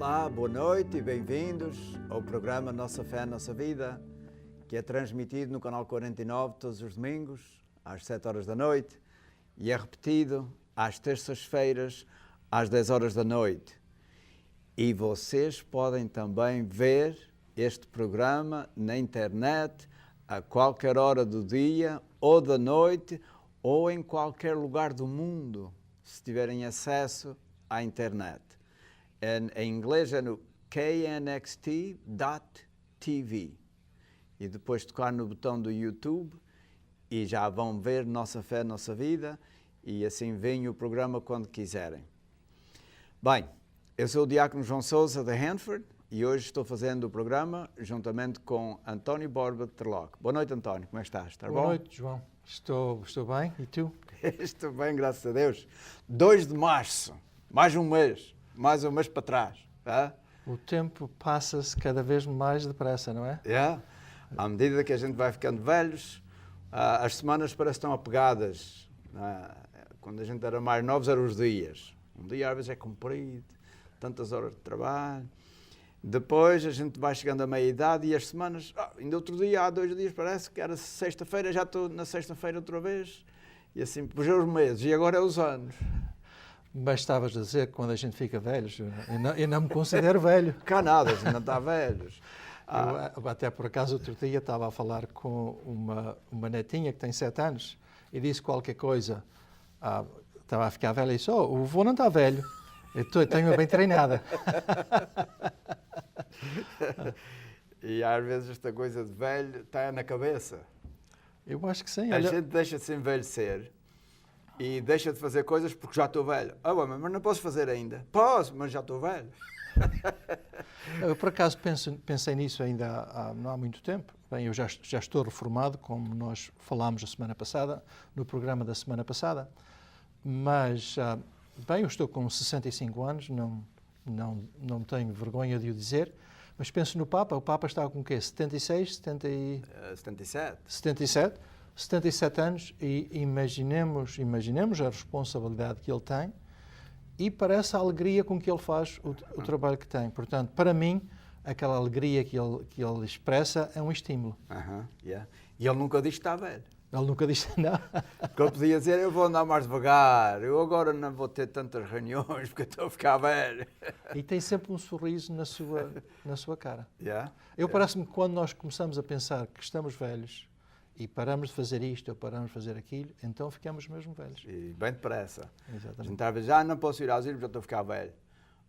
Olá, boa noite e bem-vindos ao programa Nossa Fé, Nossa Vida, que é transmitido no canal 49 todos os domingos, às 7 horas da noite, e é repetido às terças-feiras, às 10 horas da noite. E vocês podem também ver este programa na internet, a qualquer hora do dia ou da noite, ou em qualquer lugar do mundo, se tiverem acesso à internet. Em inglês é no knxt.tv e depois tocar no botão do YouTube e já vão ver Nossa Fé, Nossa Vida e assim veem o programa quando quiserem. Bem, eu sou o Diácono João Sousa de Hanford e hoje estou fazendo o programa juntamente com António Borba de Terlock. Boa noite, António, como é que estás? Estás bom? Boa noite, João. Estou bem, e tu? Estou bem, graças a Deus. 2 de março, mais um mês para trás. Tá? O tempo passa-se cada vez mais depressa, não é? Yeah. À medida que a gente vai ficando velhos, as semanas parecem tão apegadas. Quando a gente era mais novos, eram os dias. Um dia às vezes é comprido, tantas horas de trabalho. Depois a gente vai chegando à meia-idade e as semanas... ainda outro dia, há 2 dias, parece que era sexta-feira, já estou na sexta-feira outra vez. E assim, depois é os meses e agora é os anos. Mas estavas a dizer que quando a gente fica velho, eu não me considero velho. Cá nada, a gente não está velhos. Eu, até por acaso, outro dia estava a falar com uma netinha que tem 7 anos e disse qualquer coisa. Estava a ficar velha e disse, o avô não está velho. Eu tenho-a bem treinada. E às vezes esta coisa de velho está na cabeça. Eu acho que sim. A gente deixa de se envelhecer e deixa de fazer coisas porque já estou velho. Mas não posso fazer ainda. Posso, mas já estou velho. Eu, por acaso, pensei nisso ainda não há muito tempo. Bem, eu já estou reformado, como nós falámos a semana passada, no programa da semana passada. Mas, bem, eu estou com 65 anos, não tenho vergonha de o dizer. Mas penso no Papa. O Papa está com o quê? 76? 77. 77 anos e imaginemos a responsabilidade que ele tem e parece a alegria com que ele faz o trabalho que tem. Portanto, para mim, aquela alegria que ele expressa é um estímulo. Yeah. E ele nunca diz que está velho. Ele nunca disse não. Porque ele podia dizer, eu vou andar mais devagar, eu agora não vou ter tantas reuniões porque estou a ficar velho. E tem sempre um sorriso na sua cara. Yeah. Parece-me que quando nós começamos a pensar que estamos velhos e paramos de fazer isto ou paramos de fazer aquilo, então ficamos mesmo velhos. E bem depressa. Exatamente. A gente às vezes, não posso ir às ilhas, já estou a ficar velho.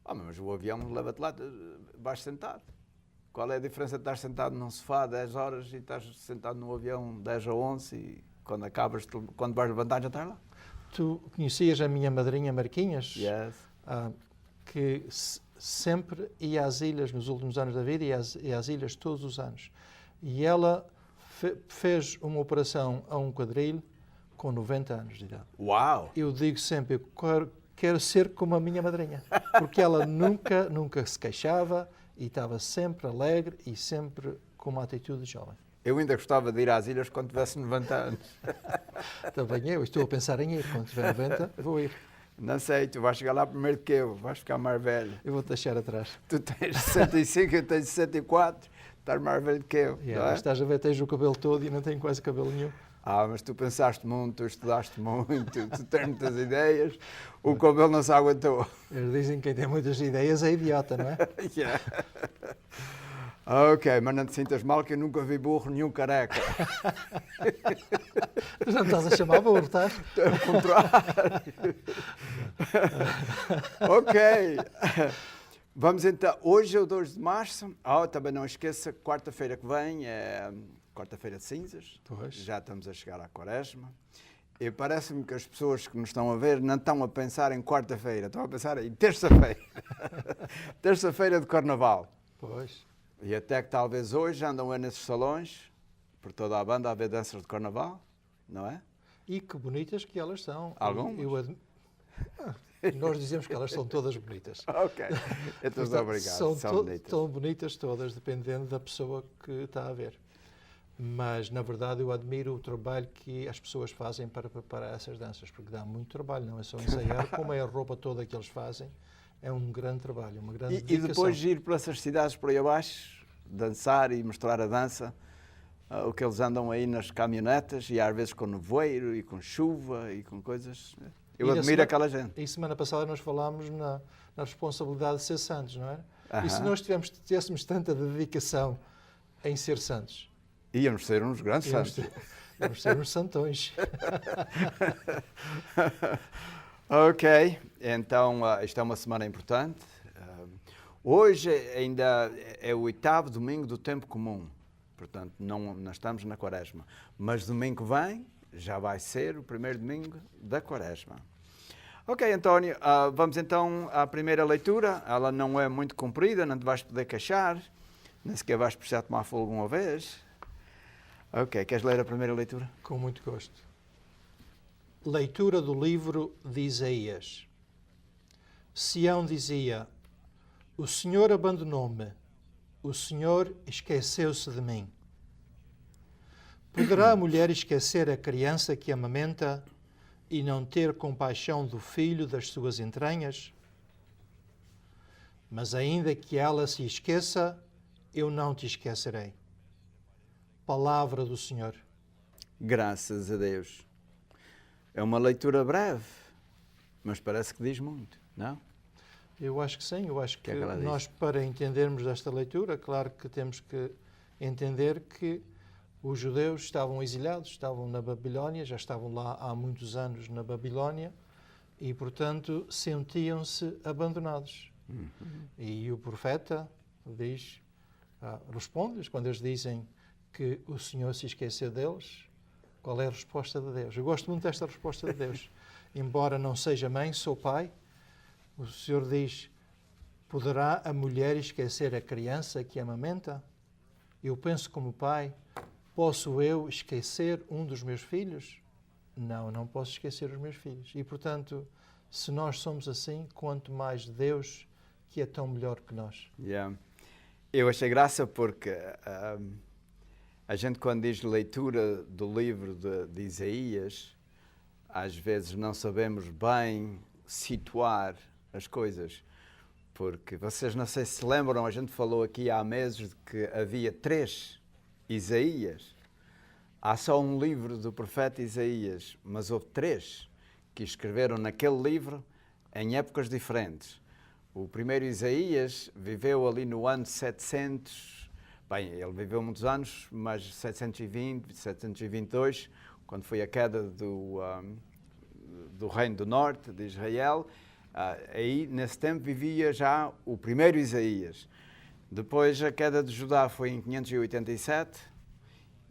Mas o avião leva-te lá, vais sentado. Qual é a diferença de estar sentado num sofá 10 horas e estás sentado no avião 10 ou 11 e quando vais levantar já estás lá? Tu conhecias a minha madrinha Marquinhas? Yes. Que sempre ia às ilhas nos últimos anos da vida e às ilhas todos os anos. E ela fez uma operação a um quadril com 90 anos de idade. Uau! Eu digo sempre, eu quero ser como a minha madrinha, porque ela nunca se queixava e estava sempre alegre e sempre com uma atitude jovem. Eu ainda gostava de ir às ilhas quando tivesse 90 anos. Também eu estou a pensar em ir. Quando tiver 90, vou ir. Não sei, tu vais chegar lá primeiro que eu, vais ficar mais velho. Eu vou-te deixar atrás. Tu tens 65, eu tenho 64, estás mais velho que eu. Não é? Estás a ver, tens o cabelo todo e não tenho quase cabelo nenhum. Mas tu pensaste muito, tu estudaste muito, tu tens muitas ideias, o cabelo não se aguentou. Eles dizem que quem tem muitas ideias é idiota, não é? Yeah. Ok, mas não te sintas mal que eu nunca vi burro nenhum careca. Tu não estás a chamar burro, estás? Ao contrário. Ok. Vamos então, hoje é o 2 de março. Também não esqueça, quarta-feira que vem é quarta-feira de cinzas. Pois. Já estamos a chegar à quaresma. E parece-me que as pessoas que nos estão a ver não estão a pensar em quarta-feira, estão a pensar em terça-feira. Terça-feira de carnaval. Pois. E até que talvez hoje andam nesses salões, por toda a banda, a ver danças de carnaval, não é? E que bonitas que elas são. Algumas? Nós dizemos que elas são todas bonitas. Ok, então obrigado. São bonitas. São bonitas todas, dependendo da pessoa que está a ver. Mas, na verdade, eu admiro o trabalho que as pessoas fazem para preparar essas danças, porque dá muito trabalho, não é só ensaiar, como é a roupa toda que eles fazem, É um grande trabalho, uma grande E dedicação. depois ir para essas cidades por aí abaixo, dançar e mostrar a dança, o que eles andam aí nas caminhonetas, e às vezes com nevoeiro e com chuva e com coisas. Eu admiro aquela gente. E semana passada nós falámos na responsabilidade de ser santos, não é? Aham. E se nós tivéssemos tanta dedicação em ser santos? Íamos ser uns grandes santos. Íamos ser uns santões. Ok, então isto é uma semana importante. Hoje ainda é o 8º domingo do tempo comum, portanto não estamos na Quaresma. Mas domingo que vem já vai ser o primeiro domingo da Quaresma. Ok, António, vamos então à primeira leitura. Ela não é muito comprida, não te vais poder queixar, nem sequer vais precisar tomar fogo uma vez. Ok, queres ler a primeira leitura? Com muito gosto. Leitura do livro de Isaías. Sião dizia: o Senhor abandonou-me, o Senhor esqueceu-se de mim. Poderá a mulher esquecer a criança que amamenta e não ter compaixão do filho das suas entranhas? Mas ainda que ela se esqueça, eu não te esquecerei. Palavra do Senhor. Graças a Deus. É uma leitura breve, mas parece que diz muito, não? Eu acho que sim, eu acho que que ela diz? Nós, para entendermos desta leitura, claro que temos que entender que os judeus estavam exiliados, estavam na Babilónia, já estavam lá há muitos anos na Babilónia e, portanto, sentiam-se abandonados. E o profeta diz, responde-lhes, quando eles dizem que o Senhor se esqueceu deles, qual é a resposta de Deus? Eu gosto muito desta resposta de Deus. Embora não seja mãe, sou pai. O Senhor diz: poderá a mulher esquecer a criança que amamenta? Eu penso como pai, posso eu esquecer um dos meus filhos? Não, não posso esquecer os meus filhos. E, portanto, se nós somos assim, quanto mais Deus, que é tão melhor que nós. Yeah. Eu achei graça porque a gente, quando diz leitura do livro de Isaías, às vezes não sabemos bem situar as coisas. Porque vocês não sei se lembram, a gente falou aqui há meses de que havia 3 Isaías. Há só um livro do profeta Isaías, mas houve 3 que escreveram naquele livro em épocas diferentes. O primeiro Isaías viveu ali no ano 700, bem, ele viveu muitos anos, mas 720, 722, quando foi a queda do Reino do Norte de Israel. Aí, nesse tempo, vivia já o primeiro Isaías. Depois, a queda de Judá foi em 587,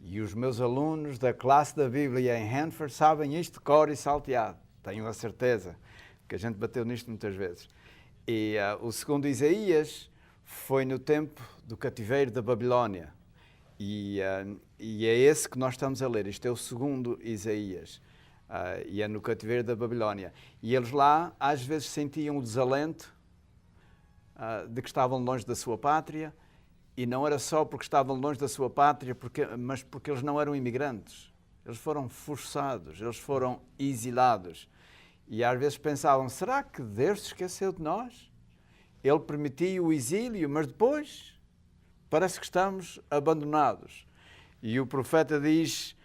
e os meus alunos da classe da Bíblia em Hanford sabem isto de cor e salteado. Tenho a certeza, que a gente bateu nisto muitas vezes. E o segundo Isaías foi no tempo do cativeiro da Babilónia. E é esse que nós estamos a ler. Isto é o segundo Isaías. E é no cativeiro da Babilónia. E eles lá, às vezes, sentiam o desalento de que estavam longe da sua pátria. E não era só porque estavam longe da sua pátria, mas porque eles não eram imigrantes. Eles foram forçados, eles foram exilados. E às vezes pensavam, será que Deus se esqueceu de nós? Ele permitiu o exílio, mas depois parece que estamos abandonados. E o profeta diz,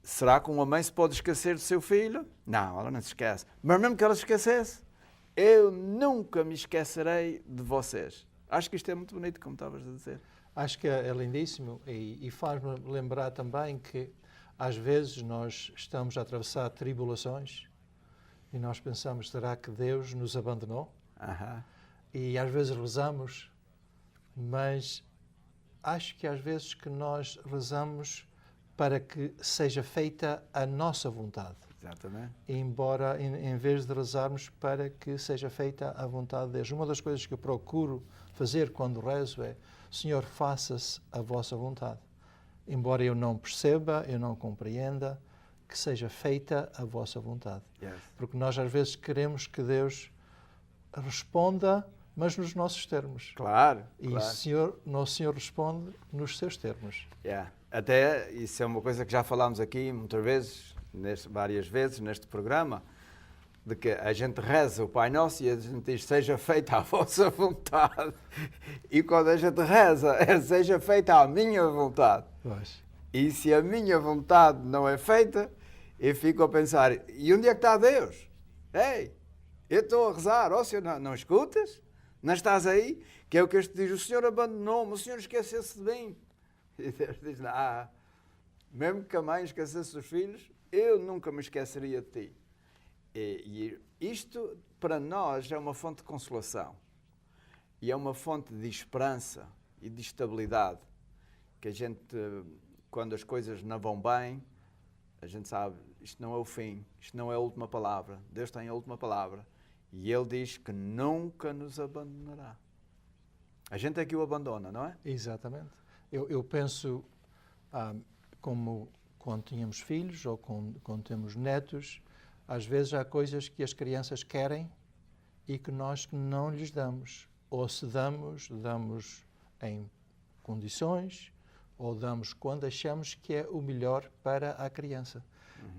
será que uma mãe se pode esquecer do seu filho? Não, ela não se esquece. Mas mesmo que ela se esquecesse, eu nunca me esquecerei de vocês. Acho que isto é muito bonito, como estavas a dizer. Acho que é lindíssimo e faz-me lembrar também que às vezes nós estamos a atravessar tribulações e nós pensamos, será que Deus nos abandonou? E às vezes rezamos, mas acho que às vezes que nós rezamos para que seja feita a nossa vontade. Exatamente. Embora, em vez de rezarmos para que seja feita a vontade de Deus. Uma das coisas que eu procuro fazer quando rezo é, Senhor, faça-se a vossa vontade. Embora eu não perceba, eu não compreenda, que seja feita a vossa vontade. Yes. Porque nós às vezes queremos que Deus responda, mas nos nossos termos. Claro. E claro. Nosso Senhor responde nos seus termos. Yeah. Até isso é uma coisa que já falámos aqui muitas vezes, várias vezes neste programa, de que a gente reza o Pai Nosso e a gente diz, seja feita a vossa vontade. E quando a gente reza, é seja feita a minha vontade. Pois. E se a minha vontade não é feita, eu fico a pensar, e onde é que está Deus? Ei, eu estou a rezar, ó Senhor, não escutas? Não estás aí? Que é o que este diz, o Senhor abandonou-me, o Senhor esqueceu-se de mim. E Deus diz, mesmo que a mãe esquecesse dos filhos, eu nunca me esqueceria de ti. E isto, para nós, é uma fonte de consolação. E é uma fonte de esperança e de estabilidade. Que a gente, quando as coisas não vão bem, a gente sabe, isto não é o fim, isto não é a última palavra. Deus tem a última palavra. E Ele diz que nunca nos abandonará. A gente é que o abandona, não é? Exatamente. Eu penso, como quando tínhamos filhos ou quando temos netos, às vezes há coisas que as crianças querem e que nós não lhes damos. Ou se damos em condições, ou damos quando achamos que é o melhor para a criança.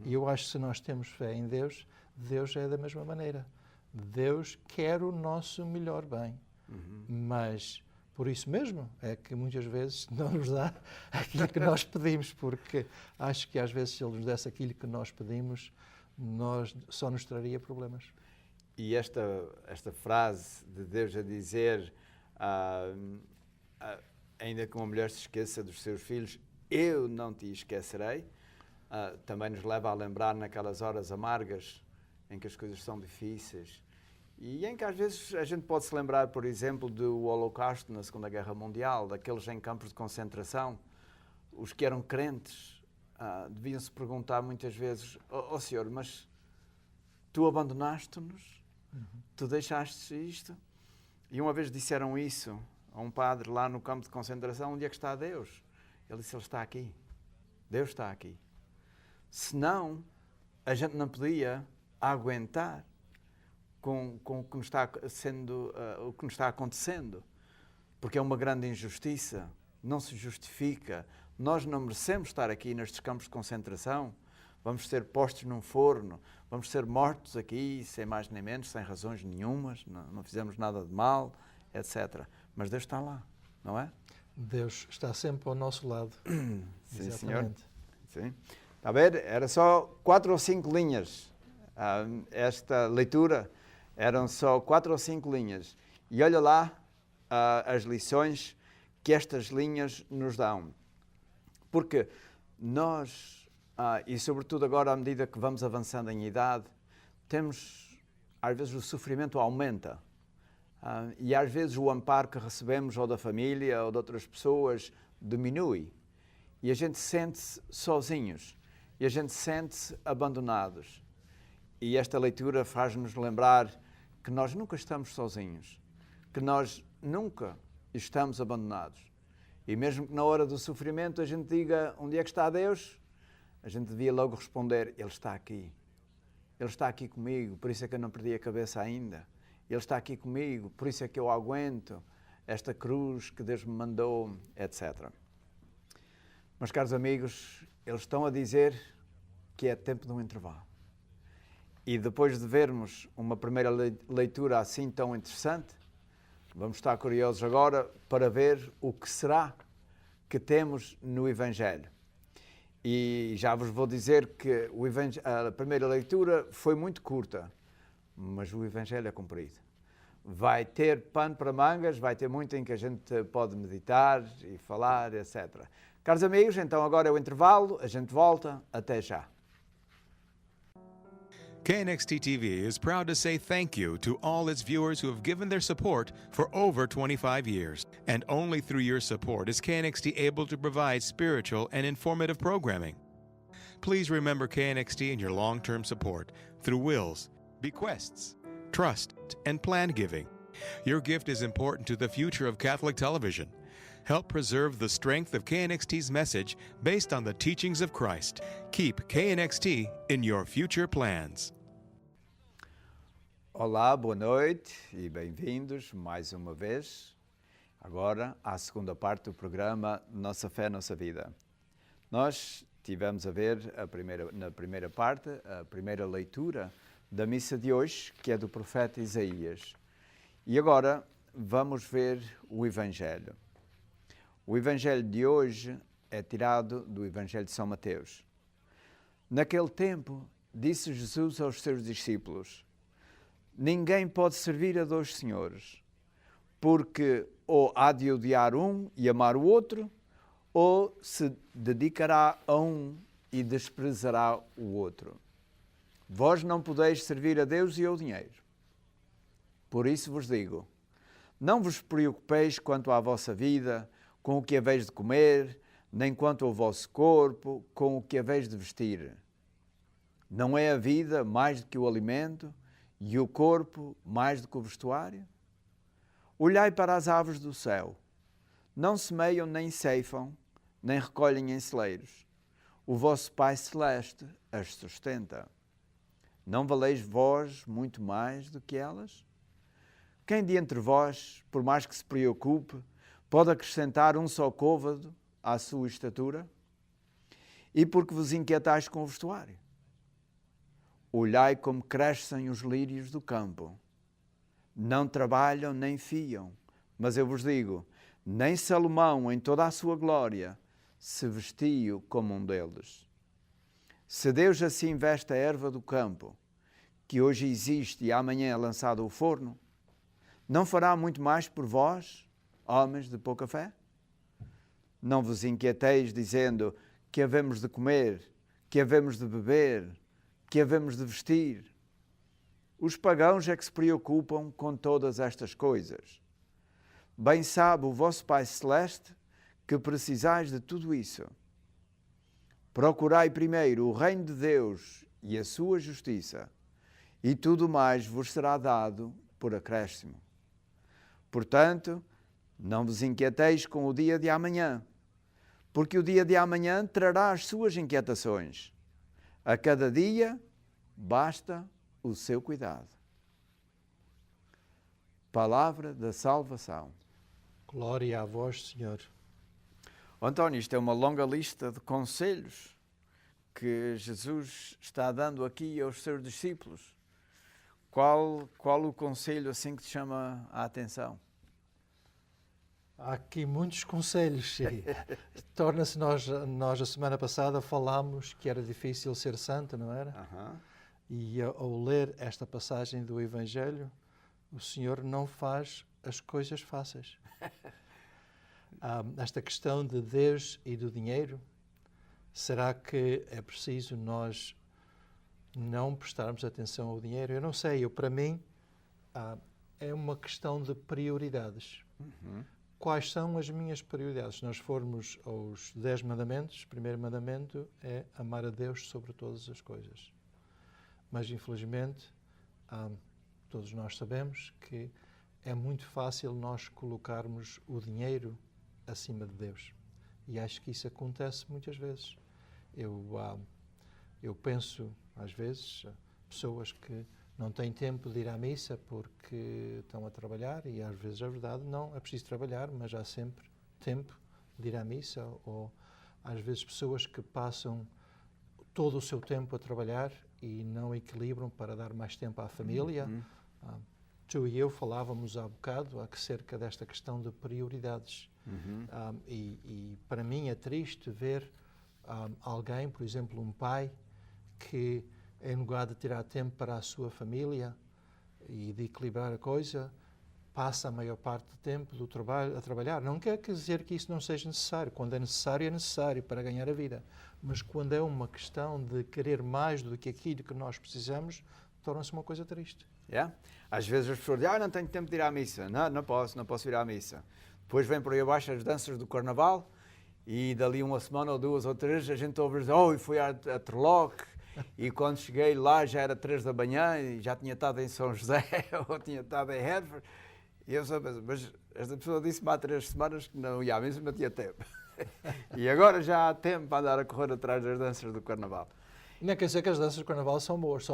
E eu acho que se nós temos fé em Deus, Deus é da mesma maneira. Deus quer o nosso melhor bem. Mas, por isso mesmo, é que muitas vezes não nos dá aquilo que nós pedimos, porque acho que às vezes se Ele nos desse aquilo que nós pedimos, só nos traria problemas. E esta frase de Deus a dizer, ainda que uma mulher se esqueça dos seus filhos, eu não te esquecerei, também nos leva a lembrar naquelas horas amargas em que as coisas são difíceis e em que às vezes a gente pode se lembrar, por exemplo, do Holocausto na Segunda Guerra Mundial, daqueles em campos de concentração. Os que eram crentes deviam se perguntar muitas vezes, ó Senhor, mas tu abandonaste-nos? Tu deixaste isto? E uma vez disseram isso a um padre lá no campo de concentração, onde é que está Deus? Ele disse, Ele está aqui. Deus está aqui. Senão, a gente não podia aguentar com o que nos está acontecendo, porque é uma grande injustiça, não se justifica. Nós não merecemos estar aqui nestes campos de concentração, vamos ser postos num forno, vamos ser mortos aqui, sem mais nem menos, sem razões nenhumas, não fizemos nada de mal, etc. Mas Deus está lá, não é? Deus está sempre ao nosso lado. Sim, senhor. Sim. Está a ver? Era só 4 ou 5 linhas. Esta leitura eram só 4 ou 5 linhas. E olha lá as lições que estas linhas nos dão. Porque nós, e sobretudo agora à medida que vamos avançando em idade, temos, às vezes o sofrimento aumenta. E às vezes o amparo que recebemos ou da família ou de outras pessoas diminui. E a gente sente-se sozinhos. E a gente sente-se abandonados. E esta leitura faz-nos lembrar que nós nunca estamos sozinhos, que nós nunca estamos abandonados. E mesmo que na hora do sofrimento a gente diga, onde é que está Deus? A gente devia logo responder, Ele está aqui. Ele está aqui comigo, por isso é que eu não perdi a cabeça ainda. Ele está aqui comigo, por isso é que eu aguento esta cruz que Deus me mandou, etc. Meus caros amigos, eles estão a dizer que é tempo de um intervalo. E depois de vermos uma primeira leitura assim tão interessante, vamos estar curiosos agora para ver o que será que temos no Evangelho. E já vos vou dizer que a primeira leitura foi muito curta, mas o Evangelho é comprido. Vai ter pano para mangas, vai ter muito em que a gente pode meditar e falar, etc. Caros amigos, então agora é o intervalo, a gente volta, até já. KNXT TV is proud to say thank you to all its viewers who have given their support for over 25 years. And only through your support is KNXT able to provide spiritual and informative programming. Please remember KNXT in your long-term support through wills, bequests, trust, and plan giving. Your gift is important to the future of Catholic television. Help preserve the strength of KNXT's message based on the teachings of Christ. Keep KNXT in your future plans. Olá, boa noite e bem-vindos mais uma vez, agora à segunda parte do programa Nossa Fé, Nossa Vida. Nós tivemos a ver na primeira parte, a primeira leitura da missa de hoje, que é do profeta Isaías. E agora vamos ver o Evangelho. O Evangelho de hoje é tirado do Evangelho de São Mateus. Naquele tempo, disse Jesus aos seus discípulos: ninguém pode servir a dois senhores, porque ou há de odiar um e amar o outro, ou se dedicará a um e desprezará o outro. Vós não podeis servir a Deus e ao dinheiro. Por isso vos digo, não vos preocupeis quanto à vossa vida, com o que haveis de comer, nem quanto ao vosso corpo, com o que haveis de vestir. Não é a vida mais do que o alimento, e o corpo mais do que o vestuário? Olhai para as aves do céu. Não semeiam, nem ceifam, nem recolhem em celeiros. O vosso Pai Celeste as sustenta. Não valeis vós muito mais do que elas? Quem de entre vós, por mais que se preocupe, pode acrescentar um só côvado à sua estatura? E porque vos inquietais com o vestuário? Olhai como crescem os lírios do campo. Não trabalham nem fiam, mas eu vos digo, nem Salomão, em toda a sua glória, se vestiu como um deles. Se Deus assim veste a erva do campo, que hoje existe e amanhã é lançada ao forno, não fará muito mais por vós, homens de pouca fé? Não vos inquieteis dizendo que havemos de comer, que havemos de beber, que havemos de vestir. Os pagãos é que se preocupam com todas estas coisas. Bem sabe o vosso Pai Celeste que precisais de tudo isso. Procurai primeiro o reino de Deus e a sua justiça, e tudo mais vos será dado por acréscimo. Portanto, não vos inquieteis com o dia de amanhã, porque o dia de amanhã trará as suas inquietações. A cada dia basta o seu cuidado. Palavra da salvação. Glória a vós, Senhor. António, isto é uma longa lista de conselhos que Jesus está dando aqui aos seus discípulos. Qual o conselho assim que te chama a atenção? Há aqui muitos conselhos. Torna-se, nós a semana passada falámos que era difícil ser santo, não era? E ao ler esta passagem do Evangelho, o Senhor não faz as coisas fáceis. Esta questão de Deus e do dinheiro, será que é preciso nós não prestarmos atenção ao dinheiro? Eu não sei, para mim é uma questão de prioridades. Quais são as minhas prioridades? Se nós formos aos 10 mandamentos, o primeiro mandamento é amar a Deus sobre todas as coisas. Mas, infelizmente, todos nós sabemos que é muito fácil nós colocarmos o dinheiro acima de Deus. E acho que isso acontece muitas vezes. Eu penso, às vezes, pessoas que não têm tempo de ir à missa porque estão a trabalhar, e às vezes é verdade, não é preciso trabalhar, mas há sempre tempo de ir à missa, ou às vezes pessoas que passam todo o seu tempo a trabalhar e não equilibram para dar mais tempo à família. Tu e eu falávamos há bocado acerca desta questão de prioridades. E para mim é triste ver alguém, por exemplo, um pai, que em lugar de tirar tempo para a sua família e de equilibrar a coisa, passa a maior parte do tempo do trabalho a trabalhar. Não quer dizer que isso não seja necessário. Quando é necessário para ganhar a vida. Mas quando é uma questão de querer mais do que aquilo que nós precisamos, torna-se uma coisa triste. Às vezes as pessoas dizem, não tenho tempo de ir à missa. Não posso ir à missa. Depois vem por aí abaixo as danças do Carnaval e dali uma semana ou duas ou três a gente ouve dizer, fui a Terloque e quando cheguei lá já era 3 da manhã e já tinha estado em São José ou tinha estado em Hereford. E eu só penso, mas esta pessoa disse-me há 3 semanas que não ia à missa, não tinha tempo. E agora já há tempo para andar a correr atrás das danças do Carnaval. Não quer dizer que as danças do Carnaval são boas,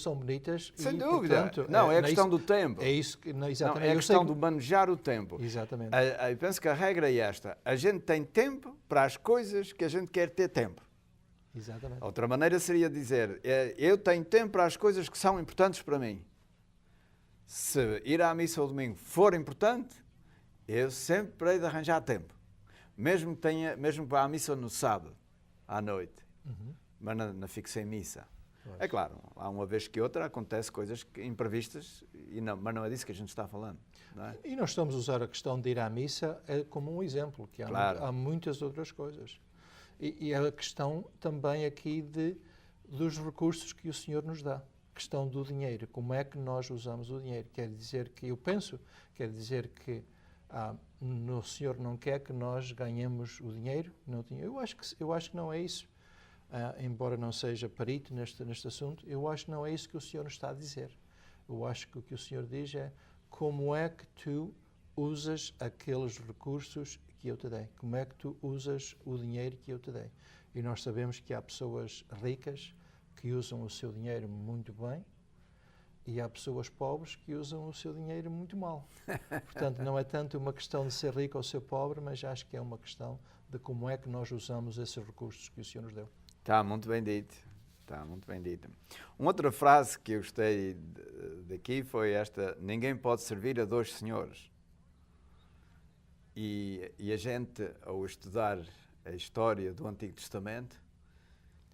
são bonitas. Sem dúvida. Portanto, não, é a questão do tempo. É isso que, exatamente. Não, é a questão de manejar o tempo. Exatamente. Eu penso que a regra é esta. A gente tem tempo para as coisas que a gente quer ter tempo. Exatamente. Outra maneira seria dizer, eu tenho tempo para as coisas que são importantes para mim. Se ir à missa ao domingo for importante, eu sempre hei de arranjar tempo. Mesmo que vá à missa no sábado, à noite, mas não fico sem missa. Pois. É claro, há uma vez que outra acontece coisas imprevistas, mas não é disso que a gente está falando. Não é? E nós estamos a usar a questão de ir à missa como um exemplo, que há muitas outras coisas. E a questão também aqui dos recursos que o Senhor nos dá. A questão do dinheiro, como é que nós usamos o dinheiro. Quer dizer que o Senhor não quer que nós ganhemos o dinheiro? Não, eu acho que não é isso. Embora não seja perito neste assunto, eu acho que não é isso que o Senhor nos está a dizer. Eu acho que o que o Senhor diz é como é que tu usas aqueles recursos que eu te dei. Como é que tu usas o dinheiro que eu te dei. E nós sabemos que há pessoas ricas que usam o seu dinheiro muito bem e há pessoas pobres que usam o seu dinheiro muito mal. Portanto, não é tanto uma questão de ser rico ou ser pobre, mas acho que é uma questão de como é que nós usamos esses recursos que o Senhor nos deu. Está muito bem dito. Está muito bem dito. Uma outra frase que eu gostei daqui foi esta: ninguém pode servir a dois senhores. E a gente, ao estudar a história do Antigo Testamento,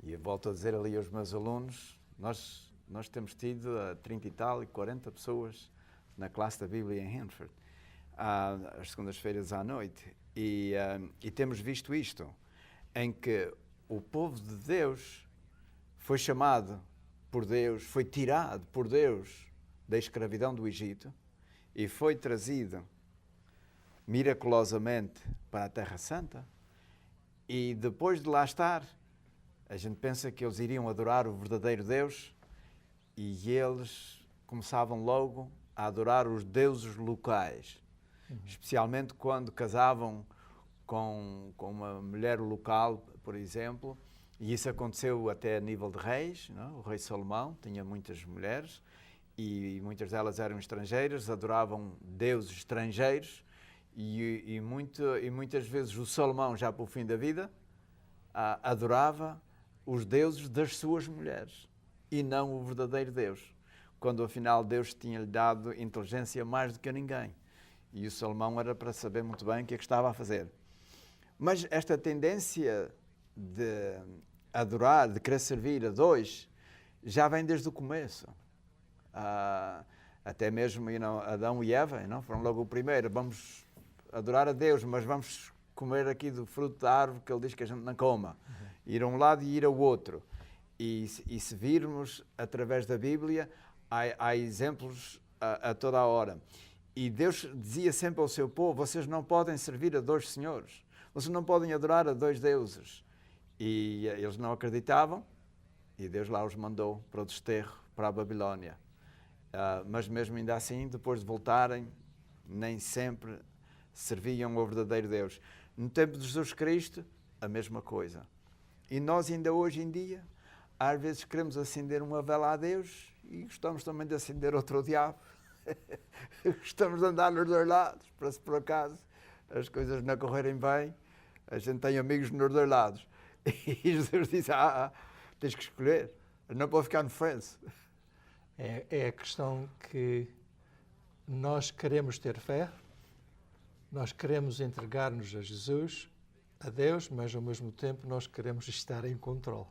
e eu volto a dizer ali aos meus alunos, nós temos tido 30 e tal e 40 pessoas na classe da Bíblia em Hanford, às segundas-feiras à noite, e temos visto isto, em que o povo de Deus foi chamado por Deus, foi tirado por Deus da escravidão do Egito e foi trazido miraculosamente para a Terra Santa. E depois de lá estar, a gente pensa que eles iriam adorar o verdadeiro Deus e eles começavam logo a adorar os deuses locais, especialmente quando casavam com uma mulher local, por exemplo, e isso aconteceu até a nível de reis, não? O rei Salomão tinha muitas mulheres e muitas delas eram estrangeiras, adoravam deuses estrangeiros e muitas vezes o Salomão, já para o fim da vida, adorava os deuses das suas mulheres e não o verdadeiro Deus, quando afinal Deus tinha-lhe dado inteligência mais do que a ninguém. E o Salomão era para saber muito bem o que é que estava a fazer. Mas esta tendência de adorar, de querer servir a dois, já vem desde o começo. Até mesmo Adão e Eva foram logo o primeiro. Vamos adorar a Deus, mas vamos comer aqui do fruto da árvore que ele diz que a gente não coma. Ir a um lado e ir ao outro. E se virmos através da Bíblia, há exemplos a toda a hora. E Deus dizia sempre ao seu povo: vocês não podem servir a dois senhores. Vocês não podem adorar a dois deuses. E eles não acreditavam, e Deus lá os mandou para o desterro, para a Babilónia. Mas mesmo ainda assim, depois de voltarem, nem sempre serviam ao verdadeiro Deus. No tempo de Jesus Cristo, a mesma coisa. E nós ainda hoje em dia, às vezes queremos acender uma vela a Deus e gostamos também de acender outra ao diabo. Gostamos de andar nos dois lados, para se por acaso as coisas não correrem bem, a gente tem amigos nos dois lados. E Jesus disse: tens que escolher, não pode ficar no fence. É a questão que nós queremos ter fé, nós queremos entregar-nos a Jesus, a Deus, mas ao mesmo tempo nós queremos estar em controle.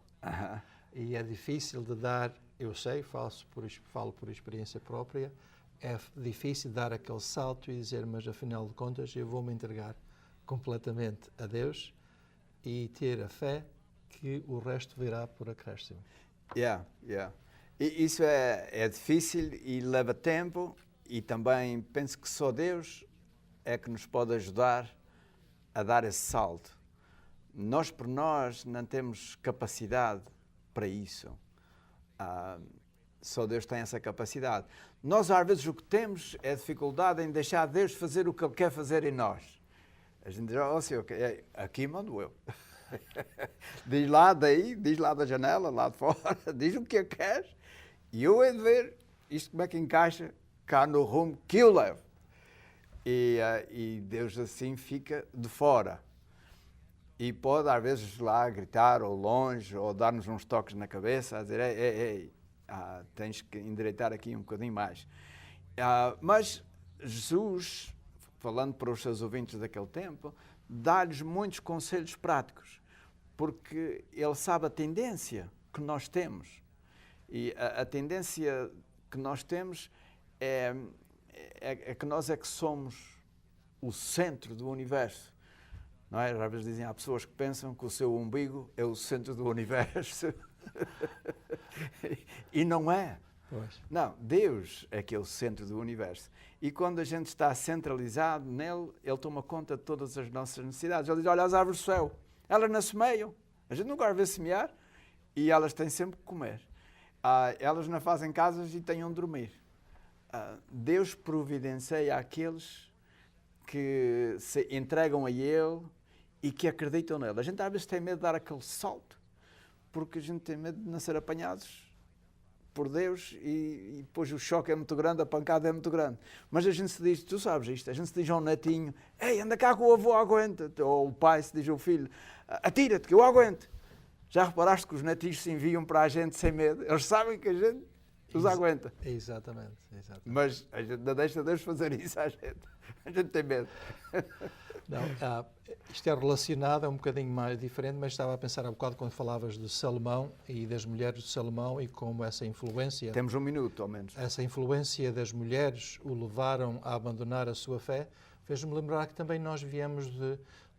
E é difícil de dar, eu sei, falo por experiência própria, é difícil dar aquele salto e dizer: mas afinal de contas eu vou me entregar completamente a Deus e ter a fé que o resto virá por acréscimo. E isso é difícil e leva tempo, e também penso que só Deus é que nos pode ajudar a dar esse salto. Nós por nós não temos capacidade para isso. Só Deus tem essa capacidade. Nós às vezes o que temos é dificuldade em deixar Deus fazer o que Ele quer fazer em nós. A gente diz: Senhor, aqui mando eu. Diz lá da janela, lá de fora, diz o que queres, e eu hei de ver isto como é que encaixa cá no rumo que eu levo. E Deus assim fica de fora. E pode, às vezes, lá gritar, ou longe, ou dar-nos uns toques na cabeça, a dizer, ei, tens que endireitar aqui um bocadinho mais. Mas Jesus, falando para os seus ouvintes daquele tempo, dá-lhes muitos conselhos práticos, porque ele sabe a tendência que nós temos. E a tendência que nós temos é que nós é que somos o centro do universo. Não é? Às vezes dizem, há pessoas que pensam que o seu umbigo é o centro do universo. E não é. Pois. Não, Deus é que é o centro do universo. E quando a gente está centralizado nele, Ele toma conta de todas as nossas necessidades. Ele diz, olha, as árvores do céu, elas não semeiam. A gente nunca as vê semear e elas têm sempre que comer. Elas não fazem casas e têm onde dormir. Deus providencia aqueles que se entregam a Ele e que acreditam nele. A gente às vezes tem medo de dar aquele salto, porque a gente tem medo de não ser apanhados por Deus e depois o choque é muito grande, a pancada é muito grande. Mas a gente se diz, tu sabes isto, a gente se diz ao netinho, ei, anda cá que o avô aguenta. Ou o pai se diz ao filho, atira-te que eu aguento. Já reparaste que os netinhos se enviam para a gente sem medo? Eles sabem que a gente os aguenta. Exatamente. Mas a gente não deixa Deus fazer isso à gente. A gente tem medo. Não, isto é relacionado, é um bocadinho mais diferente, mas estava a pensar há bocado quando falavas de Salomão e das mulheres de Salomão e como essa influência... Temos um minuto, ao menos. Essa influência das mulheres o levaram a abandonar a sua fé, fez-me lembrar que também nós viemos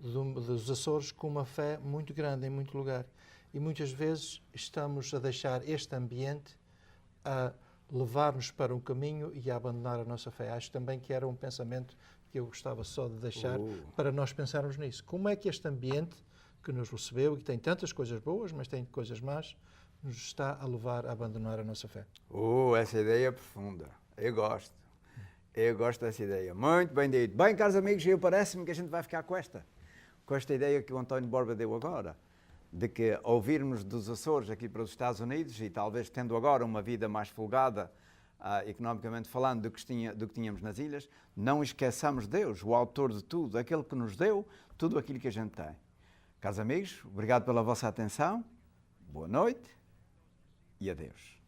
dos Açores com uma fé muito grande em muito lugar. E muitas vezes estamos a deixar este ambiente a levar-nos para um caminho e a abandonar a nossa fé. Acho também que era um pensamento que eu gostava só de deixar para nós pensarmos nisso. Como é que este ambiente que nos recebeu e que tem tantas coisas boas, mas tem coisas más, nos está a levar a abandonar a nossa fé? Essa ideia é profunda. Eu gosto dessa ideia. Muito bem dito. Bem, caros amigos, parece-me que a gente vai ficar com esta ideia que o António Borba deu agora, de que ao virmos dos Açores aqui para os Estados Unidos e talvez tendo agora uma vida mais folgada, economicamente falando, do que tínhamos nas ilhas, não esqueçamos Deus, o autor de tudo, aquele que nos deu tudo aquilo que a gente tem. Caros amigos, obrigado pela vossa atenção, boa noite e adeus.